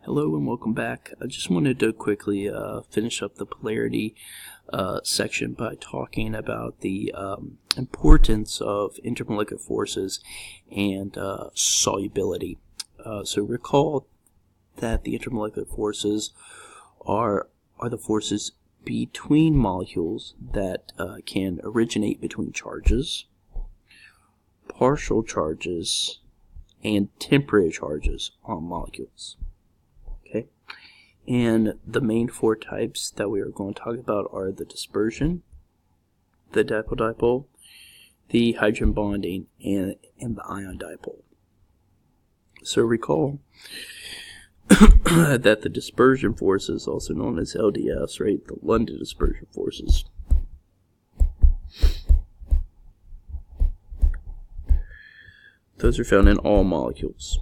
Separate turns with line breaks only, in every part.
Hello and welcome back. I just wanted to quickly finish up the polarity section by talking about the importance of intermolecular forces and solubility. So recall that the intermolecular forces are the forces between molecules that can originate between charges, partial charges, and temporary charges on molecules. Okay, and the main four types that we are going to talk about are the dispersion, the dipole-dipole, the hydrogen bonding, and the ion dipole. So recall that the dispersion forces, also known as LDFs, right, the London dispersion forces, those are found in all molecules.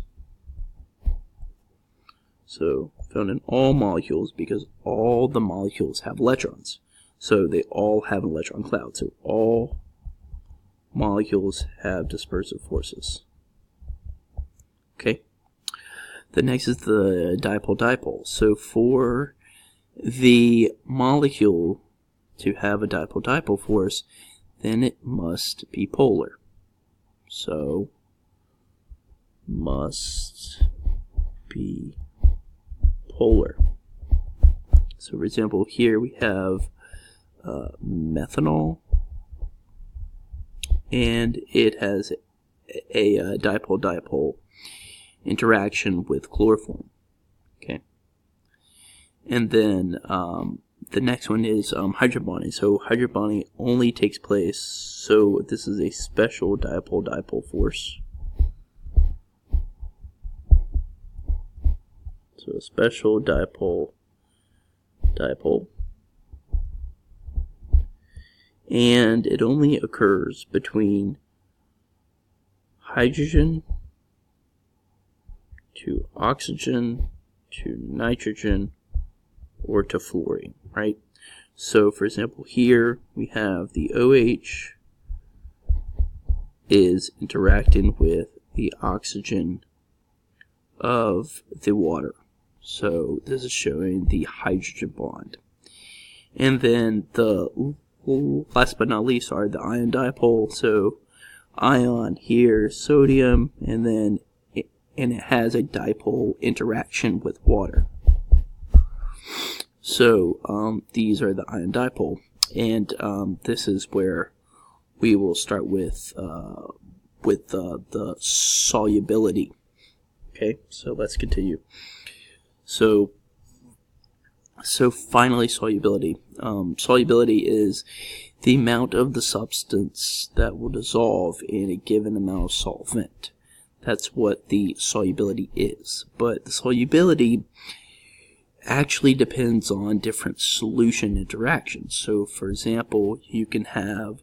So found in all molecules because all the molecules have electrons. So they all have an electron cloud. So all molecules have dispersive forces. Okay. The next is the dipole-dipole. So for the molecule to have a dipole-dipole force, then it must be polar. So must be polar. So for example, here we have methanol, and it has a dipole-dipole interaction with chloroform. Okay, and then the next one is hydrogen bonding. So hydrogen bonding only takes place, so this is a special dipole-dipole force. So a special dipole, and it only occurs between hydrogen to oxygen to nitrogen or to fluorine, right? So for example, here we have the OH is interacting with the oxygen of the water. So this is showing the hydrogen bond. And then the last but not least are the ion dipole. So ion here, sodium, and then it has a dipole interaction with water. So these are the ion dipole, and this is where we will start with the solubility. Okay, so let's continue. So finally, solubility. Solubility is the amount of the substance that will dissolve in a given amount of solvent. That's what the solubility is. But the solubility actually depends on different solution interactions. So for example, you can have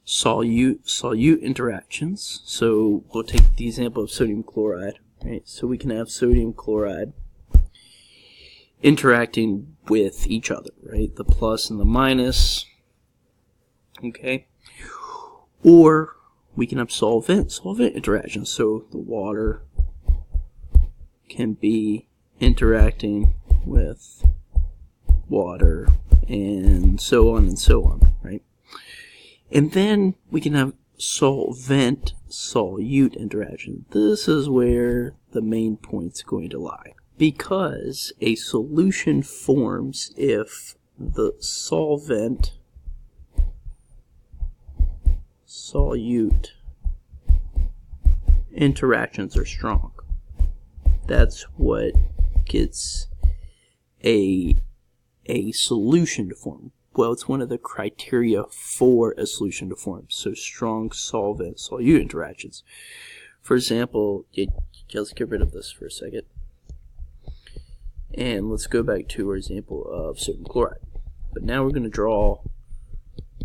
solute interactions. So we'll take the example of sodium chloride. Right? So we can have sodium chloride interacting with each other, right? The plus and the minus. Okay. Or we can have solvent interactions. So the water can be interacting with water, and so on, right? And then we can have solvent-solute interaction. This is where the main point's going to lie. Because a solution forms if the solvent-solute interactions are strong. That's what gets a solution to form. Well, it's one of the criteria for a solution to form. So strong solvent-solute interactions. For example, let's get rid of this for a second. And let's go back to our example of sodium chloride. But now we're going to draw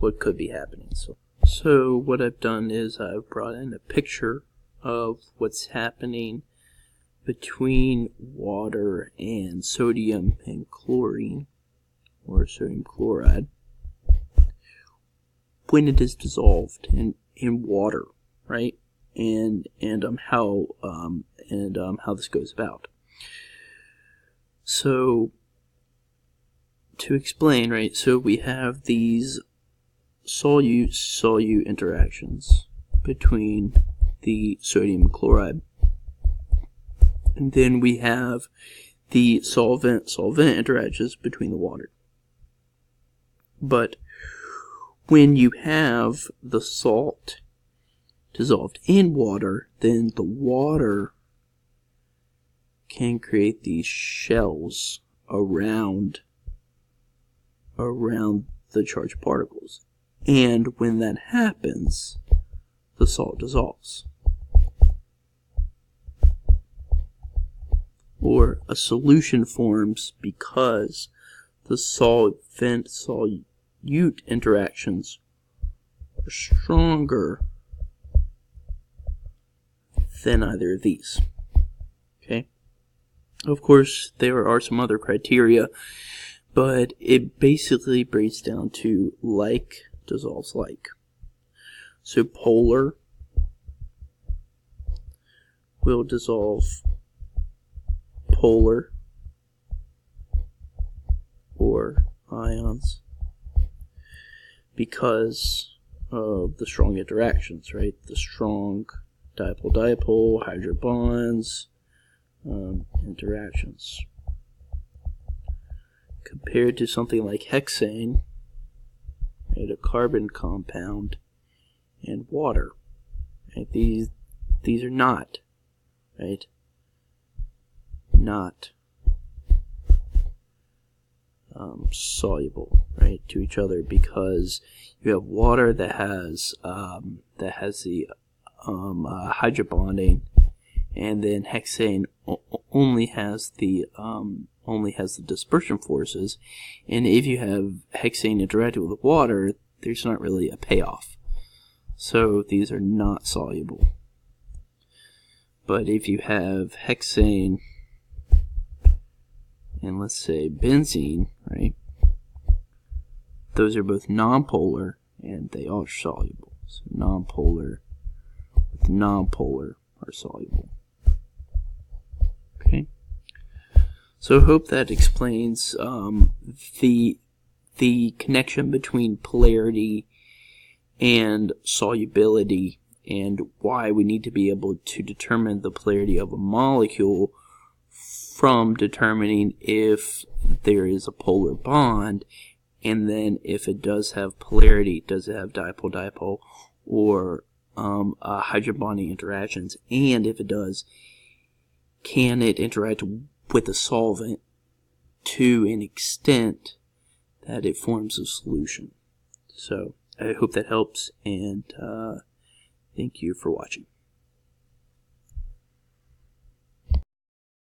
what could be happening. So what I've done is I've brought in a picture of what's happening between water and sodium and chlorine, or sodium chloride, when it is dissolved in water, right? And how this goes about. So to explain, right, so we have these solute-solute interactions between the sodium chloride, and then we have the solvent-solvent interactions between the water. But when you have the salt dissolved in water, then the water can create these shells around the charged particles. And when that happens, the salt dissolves. Or a solution forms because the solvent-solute interactions are stronger than either of these. Okay? Of course, there are some other criteria, but it basically breaks down to like dissolves like. So polar will dissolve polar or ions because of the strong interactions, right? The strong dipole-dipole, hydrogen bonds, interactions. Compared to something like hexane, right, a carbon compound, and water. Right? These are not, right? Not soluble, right, to each other, because you have water that has the hydrogen bonding, and then hexane only has the dispersion forces. And if you have hexane interacting with water, there's not really a payoff. So these are not soluble. But if you have hexane and let's say benzene, right? Those are both nonpolar and they are soluble. So nonpolar with nonpolar are soluble. Okay. So I hope that explains the connection between polarity and solubility, and why we need to be able to determine the polarity of a molecule from determining if there is a polar bond, and then if it does have polarity, does it have dipole-dipole or hydrogen bonding interactions, and if it does, can it interact with a solvent to an extent that it forms a solution. So I hope that helps, and thank you for watching.